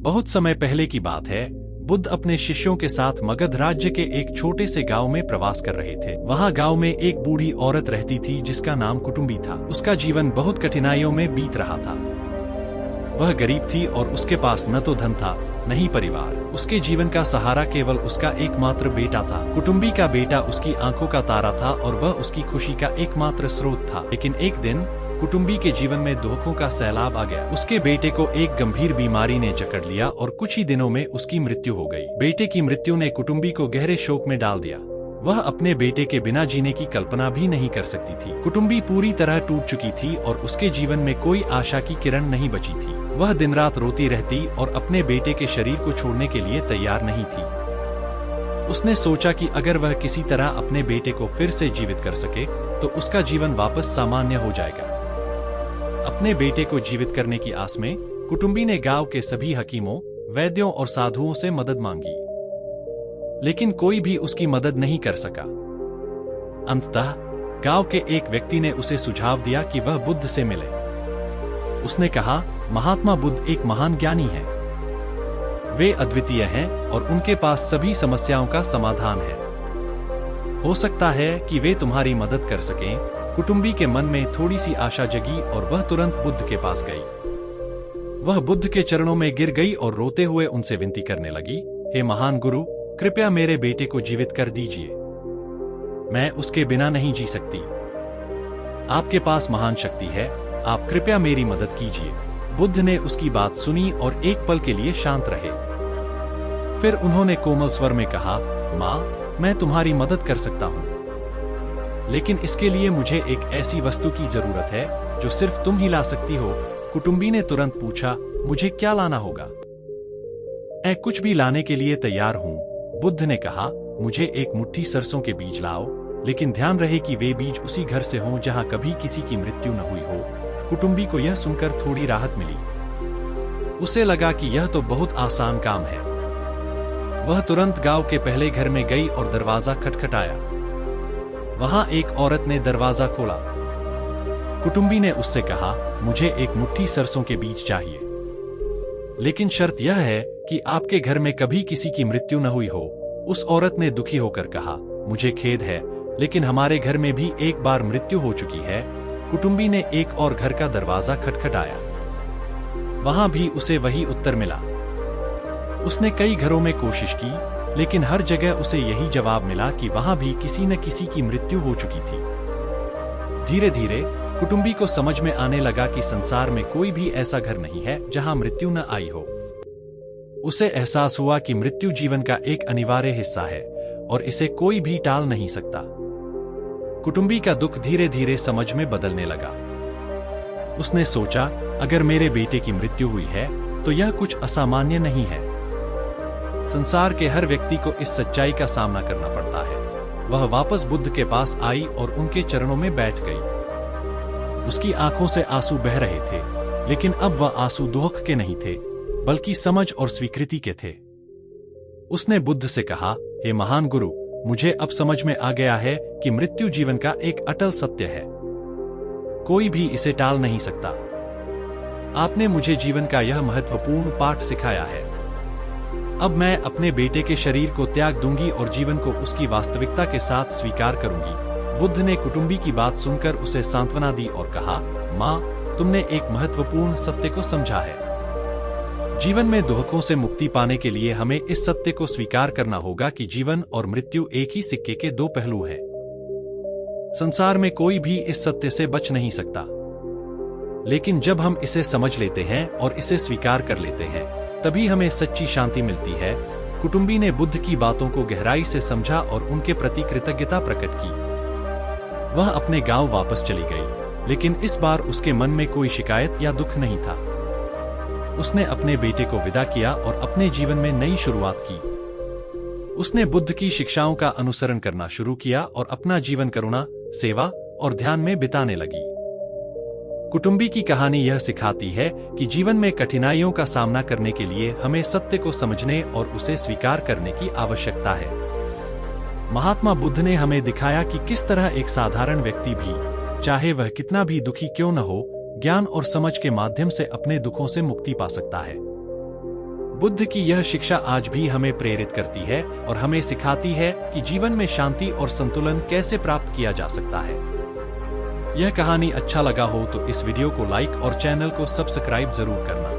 बहुत समय पहले की बात है। बुद्ध अपने शिष्यों के साथ मगध राज्य के एक छोटे से गांव में प्रवास कर रहे थे। वहां गांव में एक बूढ़ी औरत रहती थी जिसका नाम कुटुंबी था। उसका जीवन बहुत कठिनाइयों में बीत रहा था। वह गरीब थी और उसके पास न तो धन था न ही परिवार। उसके जीवन का सहारा केवल उसका एकमात्र बेटा था। कुटुंबी का बेटा उसकी आंखों का तारा था और वह उसकी खुशी का एकमात्र स्रोत था। लेकिन एक दिन कुटुंबी के जीवन में दुखों का सैलाब आ गया। उसके बेटे को एक गंभीर बीमारी ने जकड़ लिया और कुछ ही दिनों में उसकी मृत्यु हो गई। बेटे की मृत्यु ने कुटुंबी को गहरे शोक में डाल दिया। वह अपने बेटे के बिना जीने की कल्पना भी नहीं कर सकती थी। कुटुंबी पूरी तरह टूट चुकी थी और उसके जीवन में कोई आशा की किरण नहीं बची थी। वह दिन रात रोती रहती और अपने बेटे के शरीर को छोड़ने के लिए तैयार नहीं थी। उसने सोचा कि अगर वह किसी तरह अपने बेटे को फिर से जीवित कर सके तो उसका जीवन वापस सामान्य हो जाएगा। अपने बेटे को जीवित करने की आस में कुटुंबी ने गांव के सभी हकीमों, वैद्यों और साधुओं से मदद मांगी, लेकिन कोई भी उसकी मदद नहीं कर सका। अंततः गांव के एक व्यक्ति ने उसे सुझाव दिया कि वह बुद्ध से मिले। उसने कहा, महात्मा बुद्ध एक महान ज्ञानी है। वे अद्वितीय हैं और उनके पास सभी समस्याओं का समाधान है। हो सकता है कि वे तुम्हारी मदद कर सकें। कुटुंबी के मन में थोड़ी सी आशा जगी और वह तुरंत बुद्ध के पास गई। वह बुद्ध के चरणों में गिर गई और रोते हुए उनसे विनती करने लगी, हे महान गुरु, कृपया मेरे बेटे को जीवित कर दीजिए। मैं उसके बिना नहीं जी सकती। आपके पास महान शक्ति है, आप कृपया मेरी मदद कीजिए। बुद्ध ने उसकी बात सुनी और एक पल के लिए शांत रहे। फिर उन्होंने कोमल स्वर में कहा, माँ, मैं तुम्हारी मदद कर सकता हूँ, लेकिन इसके लिए मुझे एक ऐसी वस्तु की जरूरत है जो सिर्फ तुम ही ला सकती हो। कुटुंबी ने तुरंत पूछा, मुझे क्या लाना होगा? मैं कुछ भी लाने के लिए तैयार हूँ। बुद्ध ने कहा, मुझे एक मुट्ठी सरसों के बीज लाओ, लेकिन ध्यान रहे कि वे बीज उसी घर से हों जहाँ कभी किसी की मृत्यु न हुई हो। कुटुंबी को यह सुनकर थोड़ी राहत मिली। उसे लगा कि यह तो बहुत आसान काम है। वह तुरंत गांव के पहले घर में गई और दरवाजा खटखटाया। वहां एक औरत ने दरवाजा खोला। कुटुंबी ने उससे कहा, मुझे एक मुट्ठी सरसों के बीज चाहिए, लेकिन शर्त यह है कि आपके घर में कभी किसी की मृत्यु न हुई हो। उस औरत ने दुखी होकर कहा, मुझे खेद है, लेकिन हमारे घर में भी एक बार मृत्यु हो चुकी है। कुटुंबी ने एक और घर का दरवाजा खटखटाया। वहां भी उसे वही उत्तर मिला। उसने कई घरों में कोशिश की, लेकिन हर जगह उसे यही जवाब मिला कि वहां भी किसी न किसी की मृत्यु हो चुकी थी। धीरे धीरे कुटुंबी को समझ में आने लगा कि संसार में कोई भी ऐसा घर नहीं है जहां मृत्यु न आई हो। उसे एहसास हुआ कि मृत्यु जीवन का एक अनिवार्य हिस्सा है और इसे कोई भी टाल नहीं सकता। कुटुंबी का दुख धीरे धीरे समझ में बदलने लगा। उसने सोचा, अगर मेरे बेटे की मृत्यु हुई है तो यह कुछ असामान्य नहीं है। संसार के हर व्यक्ति को इस सच्चाई का सामना करना पड़ता है। वह वापस बुद्ध के पास आई और उनके चरणों में बैठ गई। उसकी आंखों से आंसू बह रहे थे, लेकिन अब वह आंसू दुख के नहीं थे, बल्कि समझ और स्वीकृति के थे। उसने बुद्ध से कहा, हे महान गुरु, मुझे अब समझ में आ गया है कि मृत्यु जीवन का एक अटल सत्य है। कोई भी इसे टाल नहीं सकता। आपने मुझे जीवन का यह महत्वपूर्ण पाठ सिखाया है। अब मैं अपने बेटे के शरीर को त्याग दूंगी और जीवन को उसकी वास्तविकता के साथ स्वीकार करूंगी। बुद्ध ने कुटुंबी की बात सुनकर उसे सांत्वना दी और कहा, माँ, तुमने एक महत्वपूर्ण सत्य को समझा है। जीवन में दुखों से मुक्ति पाने के लिए हमें इस सत्य को स्वीकार करना होगा कि जीवन और मृत्यु एक ही सिक्के के दो पहलू हैं। संसार में कोई भी इस सत्य से बच नहीं सकता, लेकिन जब हम इसे समझ लेते हैं और इसे स्वीकार कर लेते हैं, तभी हमें सच्ची शांति मिलती है। कुटुंबी ने बुद्ध की बातों को गहराई से समझा और उनके प्रति कृतज्ञता प्रकट की। वह अपने गांव वापस चली गई, लेकिन इस बार उसके मन में कोई शिकायत या दुख नहीं था। उसने अपने बेटे को विदा किया और अपने जीवन में नई शुरुआत की। उसने बुद्ध की शिक्षाओं का अनुसरण करना शुरू किया और अपना जीवन करुणा, सेवा और ध्यान में बिताने लगी। कुटुंबी की कहानी यह सिखाती है कि जीवन में कठिनाइयों का सामना करने के लिए हमें सत्य को समझने और उसे स्वीकार करने की आवश्यकता है। महात्मा बुद्ध ने हमें दिखाया कि किस तरह एक साधारण व्यक्ति भी, चाहे वह कितना भी दुखी क्यों न हो, ज्ञान और समझ के माध्यम से अपने दुखों से मुक्ति पा सकता है। बुद्ध की यह शिक्षा आज भी हमें प्रेरित करती है और हमें सिखाती है कि जीवन में शांति और संतुलन कैसे प्राप्त किया जा सकता है। यह कहानी अच्छा लगा हो तो इस वीडियो को लाइक और चैनल को सब्सक्राइब जरूर करना।